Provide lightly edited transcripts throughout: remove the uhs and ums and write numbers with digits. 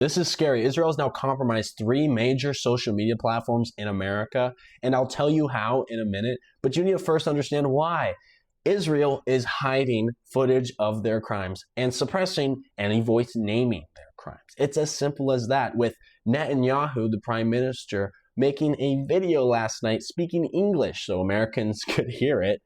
This is scary. Israel has now compromised 3 major social media platforms in America, and I'll tell you how in a minute, but you need to first understand why. Israel is hiding footage of their crimes and suppressing any voice naming their crimes. It's as simple as that, with Netanyahu, the prime minister, making a video last night speaking English so Americans could hear it,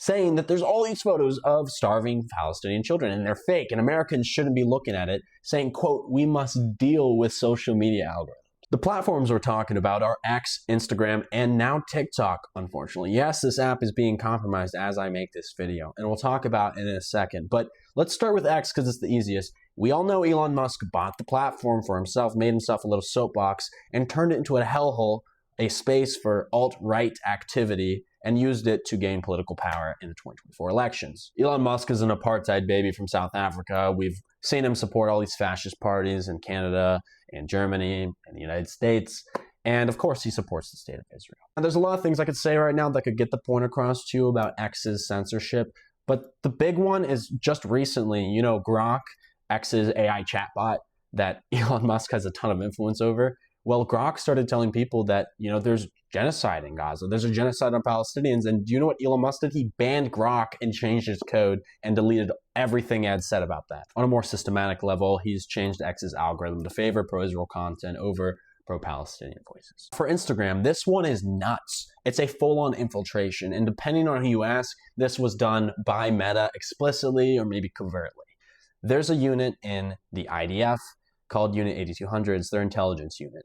saying that there's all these photos of starving Palestinian children and they're fake and Americans shouldn't be looking at it, saying, quote, "We must deal with social media algorithms." The platforms we're talking about are X, Instagram, and now TikTok, unfortunately. Yes, this app is being compromised as I make this video, and we'll talk about it in a second. But let's start with X because it's the easiest. We all know Elon Musk bought the platform for himself, made himself a little soapbox, and turned it into a hellhole, a space for alt-right activity, and used it to gain political power in the 2024 elections. Elon Musk is an apartheid baby from South Africa. We've seen him support all these fascist parties in Canada and Germany and the United States. And of course, he supports the state of Israel. And there's a lot of things I could say right now that could get the point across to you about X's censorship. But the big one is just recently, you know, Grok, X's AI chatbot that Elon Musk has a ton of influence over. Well, Grok started telling people that, you know, there's genocide in Gaza. There's a genocide on Palestinians. And do you know what Elon Musk did? He banned Grok and changed his code and deleted everything Ed said about that. On a more systematic level, he's changed X's algorithm to favor pro-Israel content over pro-Palestinian voices. For Instagram, this one is nuts. It's a full-on infiltration. And depending on who you ask, this was done by Meta explicitly or maybe covertly. There's a unit in the IDF called Unit 8200. It's their intelligence unit.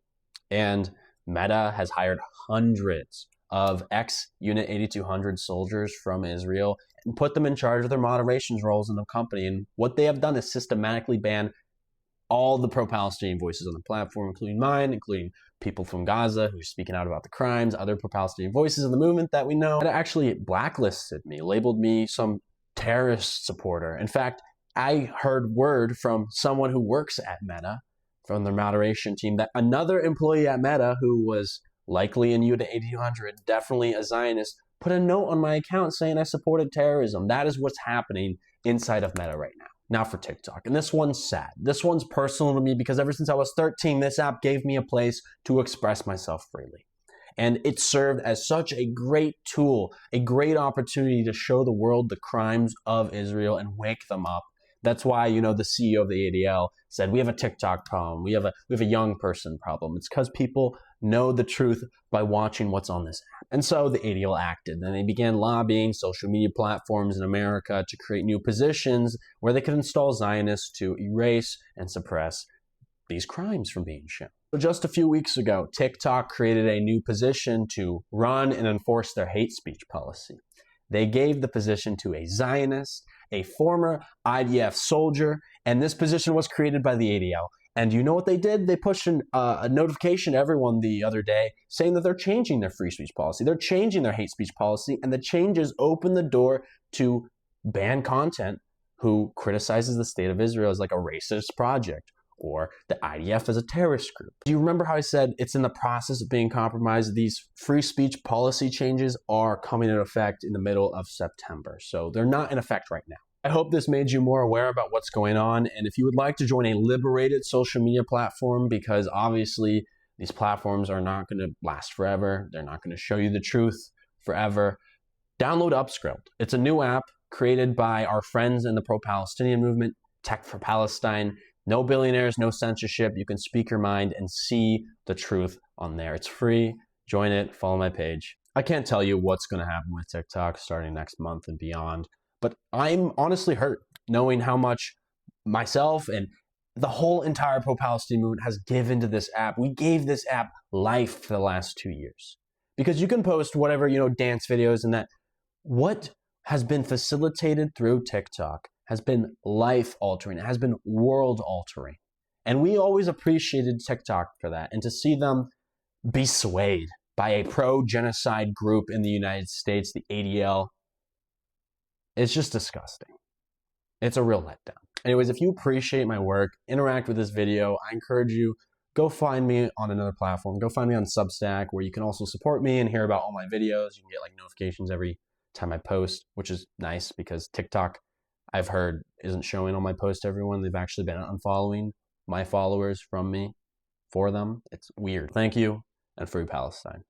And Meta has hired hundreds of ex-Unit 8200 soldiers from Israel and put them in charge of their moderation roles in the company. And what they have done is systematically ban all the pro-Palestinian voices on the platform, including mine, including people from Gaza who are speaking out about the crimes, other pro-Palestinian voices in the movement that we know. It actually blacklisted me, labeled me some terrorist supporter. In fact, I heard word from someone who works at Meta, from their moderation team, that another employee at Meta who was likely in Unit 8200, definitely a Zionist, put a note on my account saying I supported terrorism. That is what's happening inside of Meta right now. Now for TikTok. And this one's sad. This one's personal to me because ever since I was 13, this app gave me a place to express myself freely. And it served as such a great tool, a great opportunity to show the world the crimes of Israel and wake them up. That's why, you know, the CEO of the ADL said, we have a TikTok problem. We have a young person problem. It's because people know the truth by watching what's on this app. And so the ADL acted. Then they began lobbying social media platforms in America to create new positions where they could install Zionists to erase and suppress these crimes from being shown. So just a few weeks ago, TikTok created a new position to run and enforce their hate speech policy. They gave the position to a Zionist, a former IDF soldier, and this position was created by the ADL. And you know what they did? They pushed a notification to everyone the other day saying that they're changing their free speech policy. They're changing their hate speech policy, and the changes open the door to ban content who criticizes the state of Israel as like a racist project, or the IDF as a terrorist group. Do you remember how I said it's in the process of being compromised? These free speech policy changes are coming into effect in the middle of September, so they're not in effect right now. I hope this made you more aware about what's going on, and if you would like to join a liberated social media platform, because obviously these platforms are not going to last forever, they're not going to show you the truth forever, download Upscript. It's a new app created by our friends in the pro-Palestinian movement, Tech for Palestine. No billionaires, no censorship. You can speak your mind and see the truth on there. It's free. Join it. Follow my page. I can't tell you what's going to happen with TikTok starting next month and beyond, but I'm honestly hurt knowing how much myself and the whole entire pro-Palestinian movement has given to this app. We gave this app life for the last 2 years. Because you can post whatever, you know, dance videos and that. What has been facilitated through TikTok has been life-altering. It has been world-altering. And we always appreciated TikTok for that. And to see them be swayed by a pro-genocide group in the United States, the ADL, it's just disgusting. It's a real letdown. Anyways, if you appreciate my work, interact with this video, I encourage you, go find me on another platform. Go find me on Substack, where you can also support me and hear about all my videos. You can get like notifications every time I post, which is nice because TikTok, I've heard, isn't showing all my posts to everyone. They've actually been unfollowing my followers from me for them. It's weird. Thank you, and free Palestine.